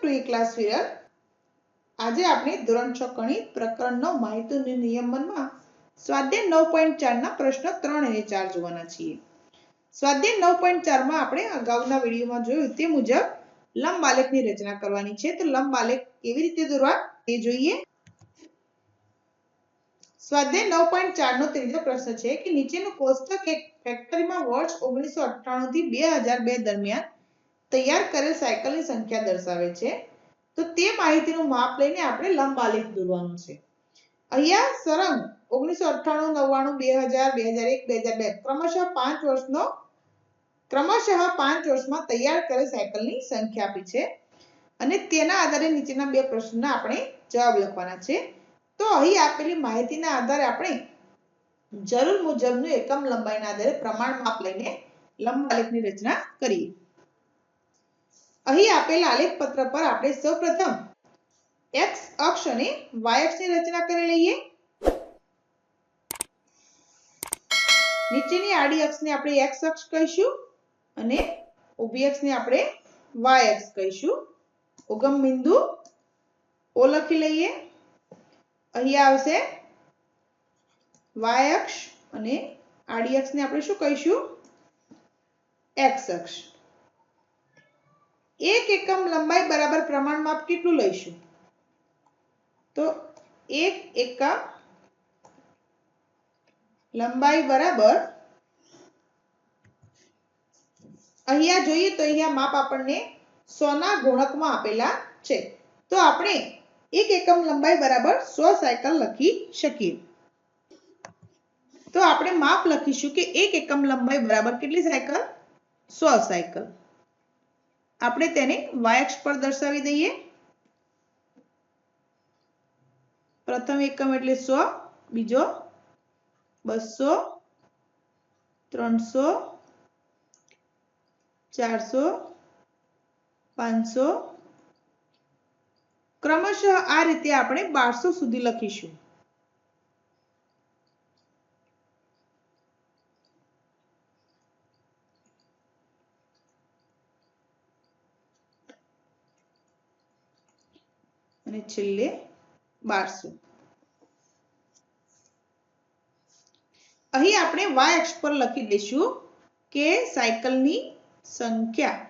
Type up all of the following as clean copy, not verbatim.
Two ઈ class Viral. આજે આપણે ધોરણ 6 ગણિત પ્રકરણ 9 માહિતીનું નિયમનમાં સ્વાધ્યાય 9.4 ના પ્રશ્ન 3 અને 4 જોવાના છીએ. સ્વાધ્યાય 9.4 માં આપણે અગાઉના વિડીયોમાં જોયું તે મુજબ લંબ આલેખની રચના કરવાની છે. તો લંબ આલેખ કેવી રીતે દોરવા તે જોઈએ. સ્વાધ્યાય 9.4 નો ત્રીજો પ્રશ્ન છે કે નીચેનું કોષ્ટક એક ફેક્ટરીમાં વર્ષ 1998 થી 2002 દરમિયાન તૈયાર કરેલ સાયકલની સંખ્યા દર્શાવે છે. તો તે માહિતીનું માપ લઈને આપણે લંબ આલેખ દોરવાનું છે. અહીંયા સળંગ 1998, 99, 2000, 2001, 2002 ક્રમશઃ 5 વર્ષમાં તૈયાર કરેલ સાયકલની સંખ્યા આપી છે અને તેના આધારે નીચેના બે પ્રશ્નોના આપણે જવાબ લખવાના છે. તો અહીં આપેલી માહિતીના આધારે આપણે જરૂર મુજબનું એકમ લંબાઈના આધારે પ્રમાણ માપ લઈને લંબ આલેખની રચના કરીએ. અહીં આપેલા આલેખ પત્ર પર આપણે સૌપ્રથમ x અક્ષ અને y અક્ષની રચના કરી લઈએ. નીચેની આડી અક્ષને આપણે x અક્ષ કહીશું અને ઊભી અક્ષને આપણે y અક્ષ કહીશું. ઉગમ બિંદુ O લખી લઈએ. અહીંયા આવશે y અક્ષ અને આડી અક્ષને આપણે શું કહીશું? x અક્ષ. એક એકમ લંબાઈ બરાબર પ્રમાણ માપ કેટલું લઈશું? તો એક એકમ લંબાઈ બરાબર, અહીંયા જોઈએ તો અહીંયા માપ આપણને 100 ના ગુણકમાં આપેલા છે. તો આપણે એક એકમ લંબાઈ બરાબર 100 સાયકલ લખી શકીએ. તો આપણે માપ લખીશું કે એક એકમ લંબાઈ બરાબર કેટલી સાયકલ? 100 સાયકલ. આપણે તેને y અક્ષ પર દર્શાવી દઈએ. પ્રથમ એકમ એટલે 100, બીજો 200, 300, 400, 500, ક્રમશઃ આ રીતે આપણે 1200 સુધી લખીશું. અને છેલ્લે 1200. અહીં આપણે y અક્ષ પર લખી દઈશું કે સાયકલની સંખ્યા.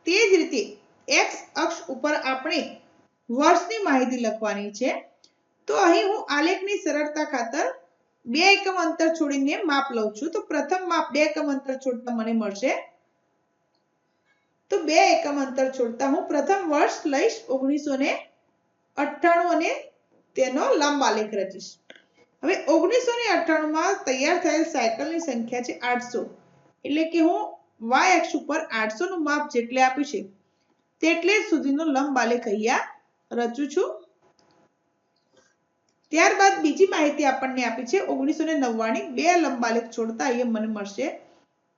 તે જ રીતે x અક્ષ ઉપર આપણે વર્ષની માહિતી લખવાની છે. તો અહીં હું આલેખની સરળતા ખાતર 2 એકમ અંતર છોડીને માપ લઉં છું. તો પ્રથમ માપ 2 એકમ અંતર છોડતા મને મળશે. તો 2 એકમ અંતર છોડતા હું પ્રથમ વર્ષ લઈશ 1998 અને તેનો લંબ આલેખ રચીશ. હવે 1998 માં તૈયાર થયેલ સાયકલની સંખ્યા છે 800. એટલે કે હું y અક્ષ ઉપર 800 નું માપ જેટલે આપ્યું છે તેટલે સુધીનો લંબ આલેખ અહીંયા રચું છું. ત્યારબાદ બીજી માહિતી આપણને આપી છે 1999. બે લંબ આલેખ છોડતા અહીંયા મને મળશે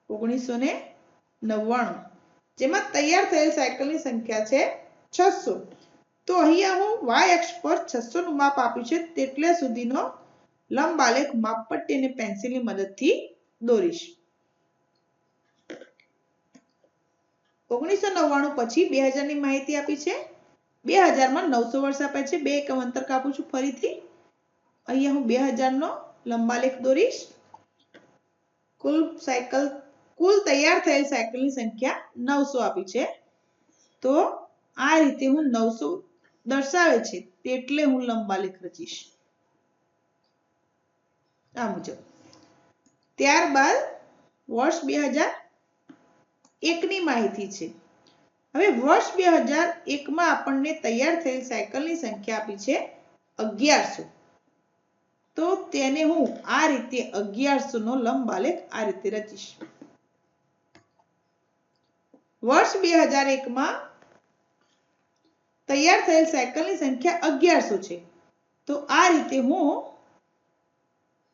1999, જેમાં તૈયાર થયેલ સાયકલની સંખ્યા છે 600. તો અહીંયા હું y અક્ષ પર 600 નું માપ આપ્યું છે તેટલે સુધીનો લંબ આલેખ માપપટ્ટી અને પેન્સિલની મદદથી દોરીશ. 1999 પછી 2000 ની માહિતી આપી છે. 2000 માં 900 વર્ષ આપ્યા છે. 2 એકમ અંતર કાપું છું ફરીથી. અહીંયા હું 2000 નો લંબ આલેખ દોરીશ. કુલ તૈયાર થયેલ સાયકલની સંખ્યા 900 આપી છે. તો આ રીતે હું 900 દર્શાવે છે તેટલે હું લંબ આલેખ રચીશ આ મુજબ. ત્યારબાદ વર્ષ 2001 ની માહિતી છે. હવે વર્ષ 2001 માં આપણને તૈયાર થયેલ સાયકલની સંખ્યા આપી છે 1100. તો તેને હું આ રીતે 1100 નો લંબ આલેખ આ રીતે રચીશ. વર્ષ 2001 માં તૈયાર થયેલ સાયકલની સંખ્યા 1100 છે. તો આ રીતે હું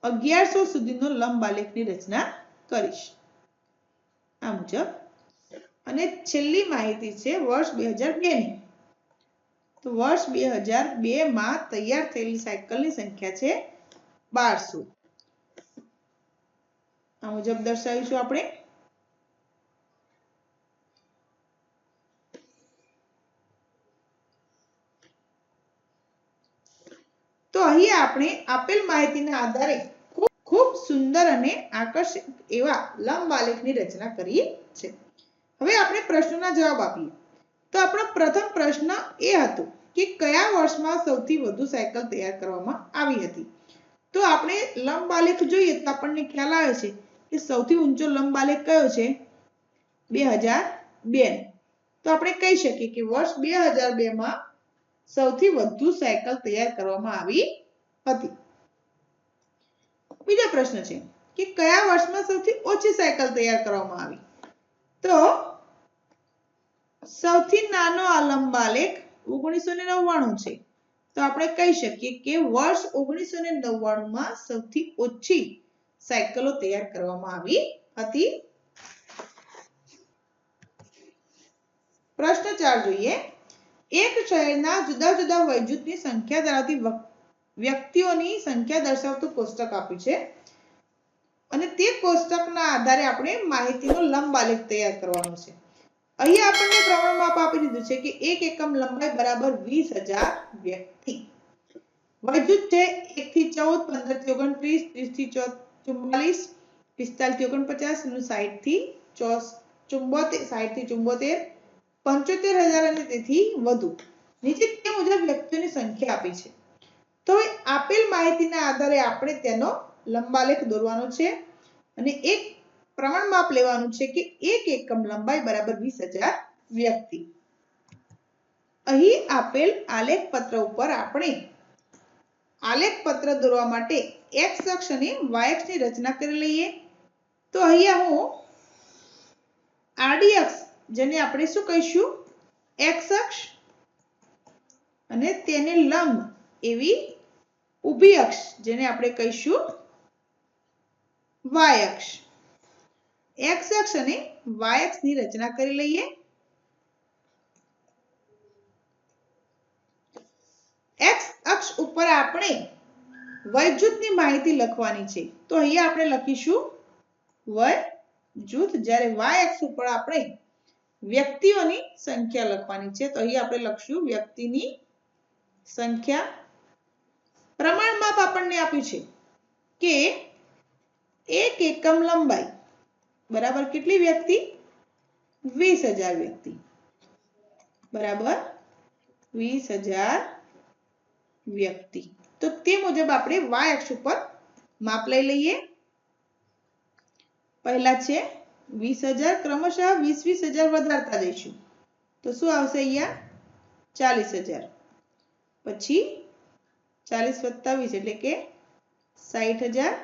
1100 સુધીનો લંબ આલેખની રચના કરીશ આ મુજબ. અને છેલ્લી માહિતી છે વર્ષ 2002 ની. તો વર્ષ 2002 માં તૈયાર થયેલી સાયકલની સંખ્યા છે 1200. આ મુજબ દર્શાવીશું આપણે. અહીં આપણે આપેલ માહિતીના આધારે ખૂબ સુંદર અને આકર્ષક એવા લંબ આલેખની રચના કરી છે. હવે આપણે પ્રશ્નોના જવાબ આપીએ. તો આપણો પ્રથમ પ્રશ્ન એ હતો કે કયા વર્ષમાં સૌથી વધુ સાયકલ તૈયાર કરવામાં આવી હતી. તો આપણે લંબ આલેખ જોઈએ તો આપણને ખ્યાલ આવે છે કે સૌથી ઊંચો લંબ આલેખ કયો છે? 2002. તો આપણે કહી શકીએ કે વર્ષ 2002 માં સૌથી વધુ સાયકલ તૈયાર કરવામાં આવી હતી. બીજો પ્રશ્ન છે કે કયા વર્ષમાં સૌથી ઓછી સાયકલ તૈયાર કરવામાં આવી? તો સૌથી નાનો આ લંબ આલેખ 1999 છે. તો આપણે કહી શકીએ કે વર્ષ 1999 માં સૌથી ઓછી સાયકલો તૈયાર કરવામાં આવી હતી. પ્રશ્ન 4 જોઈએ. એક શહેરના જુદા જુદા વય જૂથની સંખ્યા ધરાવતી વ્યક્તિઓની સંખ્યા દર્શાવતું કોષ્ટક આપ્યું છે અને તે કોષ્ટકના આધારે આપણે માહિતીનો લંબ આલેખ તૈયાર કરવાનો છે. અહીં આપણને પ્રમાણ માપ આપી દીધું છે કે 1 એકમ લંબાઈ બરાબર 20,000 વ્યક્તિ. વય જૂથ છે 1 થી 14, 15 થી 29, 30 થી 44, 45 થી 49 અને 60 થી 74, 75,000 અને તેથી વધુ. નીચે તે મુજબ વ્યક્તિઓની સંખ્યા આપી છે. તો આપેલ માહિતીના આધારે આપણે તેનો લંબાલેખ દોરવાનો છે અને એક પ્રમાણ માપ લેવાનું છે કે 1 એકમ લંબાઈ બરાબર 20,000 વ્યક્તિ. અહીં આપેલ આલેખ પત્ર ઉપર આપણે આલેખ પત્ર દોરવા માટે x અક્ષ અને y અક્ષની રચના કરી લઈએ. તો અહીંયા હું આડી અક્ષ જેને આપણે શું કહીશું? x અક્ષ અને તેને લંબ એવી ઊભી અક્ષ જેને આપણે કહીશું y અક્ષ. x અક્ષ અને y અક્ષની રચના કરી લઈએ. x અક્ષ ઉપર આપણે વય જૂથની માહિતી લખવાની છે. તો અહીંયા આપણે લખીશું વય જૂથ, જ્યારે y અક્ષ ઉપર આપણે વ્યક્તિઓની સંખ્યા લખવાની છે. તો અહીંયા આપણે લખશું વ્યક્તિની સંખ્યા. પ્રમાણ માપ આપણને આપ્યું છે કે 1 એકમ લંબાઈ બરાબર કેટલી વ્યક્તિ? 20,000 વ્યક્તિ બરાબર 20,000 વ્યક્તિ. તો તે મુજબ આપણે y અક્ષ ઉપર માપ લઈ લઈએ. પહેલા છે 20,000, ક્રમશઃ 20,000 વધારતા જઈશું. તો શું આવશે? અહીંયા 40,000, પછી 40 + 20 એટલે કે 60,000,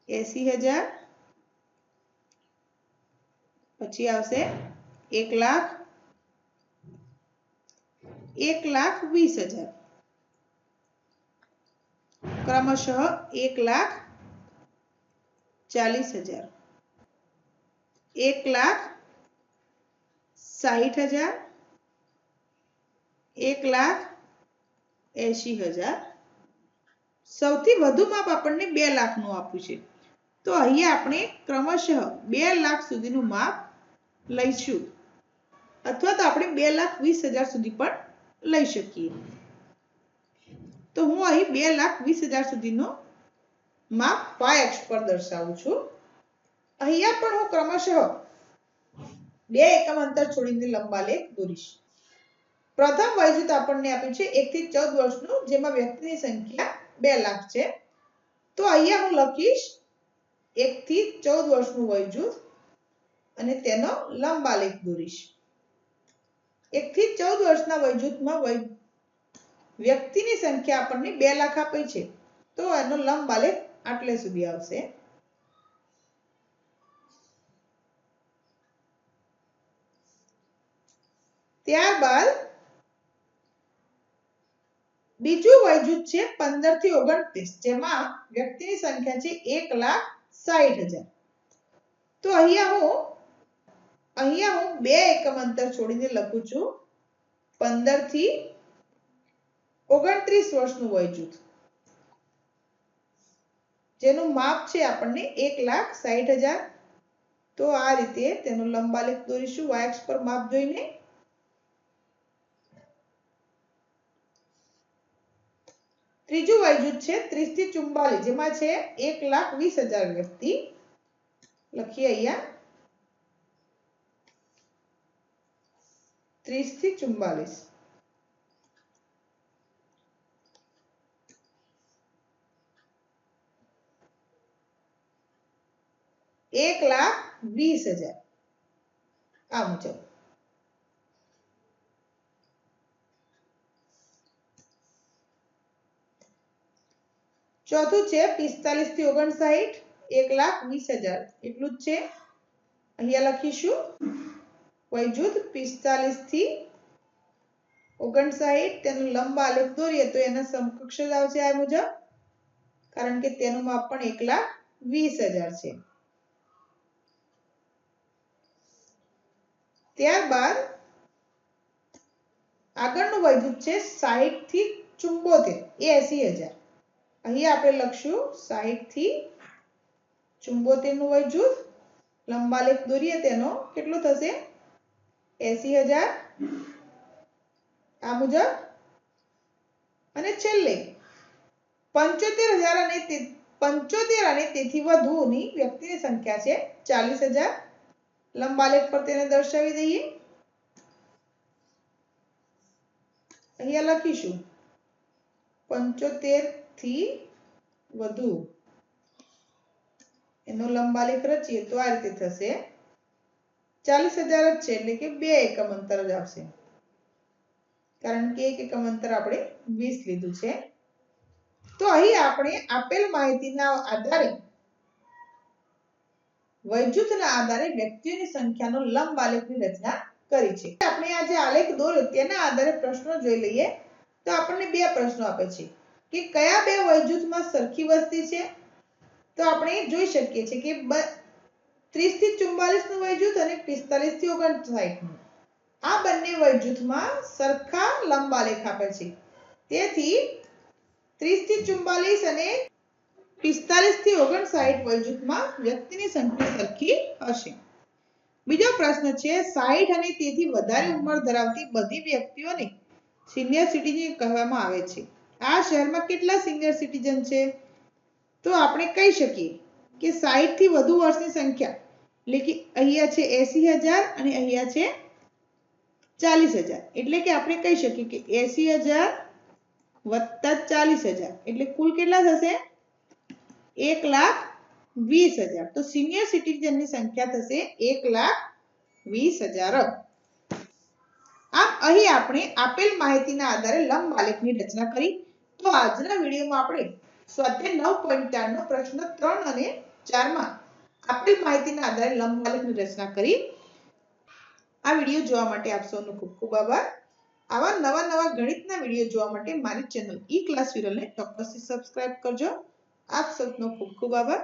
80,000, પછી આવશે 1 લાખ, 1,20,000, ક્રમશઃ 1,40,000, 1,60,000, 1,80,000. સૌથી વધુ માપ આપણને 2 લાખનું આપ્યું છે. તો અહીંયા આપણે ક્રમશઃ 2 લાખ સુધીનું માપ લઈશું, અથવા તો આપણે 2,20,000 સુધી પણ લઈ શકીએ. તો હું અહીં 2,20,000 સુધીનો માપ y અક્ષ પર દર્શાવું છું. અહીંયા પણ હું ક્રમશઃ 2 એકમ અંતર છોડીને લંબાલેખ દોરીશ. પ્રથમ વય જૂથ આપણને આપ્યું છે 1 થી 14 વર્ષનું, જેમાં વ્યક્તિની સંખ્યા 2 લાખ છે. તો અહીંયા હું લખીશ 1 થી 14 વર્ષનું વય જૂથ અને તેનો લંબાલેખ દોરીશ. 1 થી 14 વર્ષના વય જૂથમાં વ્યક્તિની સંખ્યા આપણને 2 લાખ આપી છે. તો એનો લંબાલેખ આટલે સુધી આવશે. ત્યારબાદ બીજું વય જૂથ છે 15 થી 29, જેમાં વ્યક્તિની સંખ્યા છે 1,60,000. તો અહીંયા હું 2 એકમ અંતર છોડીને લખું છું 15 થી 29 વર્ષનું વય જૂથ, જેનું માપ છે આપણને 1,60,000. તો આ રીતે તેનો લંબાલેખ દોરીશું y અક્ષ પર માપ જોઈને. ત્રીજું વયજૂથ છે 30 થી 44, જેમાં છે 1,20,000 વ્યક્તિ. લખીએ અહીંયા 30 થી 44. $1,20,000 આ મુજબ. ચોથું છે 45 થી 59, 1,20,000 એટલું જ છે. અહીંયા લખીશું વયજૂથ 45 થી 59, તેનો લંબ આલેખ દોરીએ તો એના સમકક્ષ જ આવશે આ મુજબ, કારણ કે તેનું માપ પણ 1,20,000 છે. ત્યારબાદ આગળનું વયજૂથ છે 60 થી 74, એ 80,000. અહીંયા આપણે લખશું 60 થી 74 નું વયજૂથ, લંબાલેખ દોરીએ તેનો કેટલો થશે 80,000 આ મુજબ. અને છેલ્લે 75,000 અને તેથી વધુની વ્યક્તિની સંખ્યા છે 40,000. લંબાલેખ પર તેને દર્શાવી દઈએ. અહીંયા લખીશું 75 થી વધુ એનો લંબાલેખ રચીએ તો આ રીતે થશે. 40,000 જ છે એટલે કે 2 એકમ અંતર જ આવશે, કારણ કે 1 એકમ અંતર આપણે 20 લીધું છે. તો અહીં આપણે આપેલ માહિતીના આધારે વયજૂથના આધારે વ્યક્તિઓની સંખ્યાનો લંબ આલેખની રચના કરી છે. આપણે આ જે આલેખ દોર્યો તેના આધારે પ્રશ્નો જોઈ લઈએ. તો આપણને બે પ્રશ્નો આપે છે કે કયા બે વયજૂથમાં સરખી વસ્તી છે. તો આપણે જોઈ શકીએ છીએ કે 30 થી 44 નું વયજૂથ અને 45 થી 59 નું, આ બંને વયજૂથમાં સરખા લંબ આલેખ આપે છે. તેથી 30 થી 44 અને 45 થી 59 વયજૂથમાં વ્યક્તિની સંખ્યા સરખી હશે. બીજો પ્રશ્ન છે 60 અને તેથી વધારે ઉંમર ધરાવતી બધી વ્યક્તિઓને સિનિયર સિટીઝન કહેવામાં આવે છે. આ શહેરમાં કેટલા સિનિયર સિટીઝન છે? તો આપણે કહી શકીએ કે 60 થી વધુ વર્ષની સંખ્યા, એટલે કે અહીંયા છે 80,000 અને અહીંયા છે 40,000, એટલે કે આપણે કહી શકીએ કે 80,000 વત્તા 40,000 એટલે કુલ કેટલા થશે 1,20,000. તો સિનિયર સિટીઝનની સંખ્યા થશે 1,20,000. આમ અહીં આપણે આપેલ માહિતીના આધારે લંબ આલેખની રચના કરી. તો આજના વિડીયોમાં આપણે સ્વાધ્યાય 9.4 નો પ્રશ્ન 3 અને 4 માં આપેલ માહિતીના આધારે લંબ આલેખની રચના કરી. આ વિડીયો જોવા માટે આપ સૌનો ખૂબ ખૂબ આભાર. આવા નવા ગણિતના વિડીયો જોવા માટે મારી ચેનલ ઈ ક્લાસ વિરલને ચોક્કસથી સબસ્ક્રાઇબ કરજો. આપ સૌનો ખૂબ ખૂબ આભાર.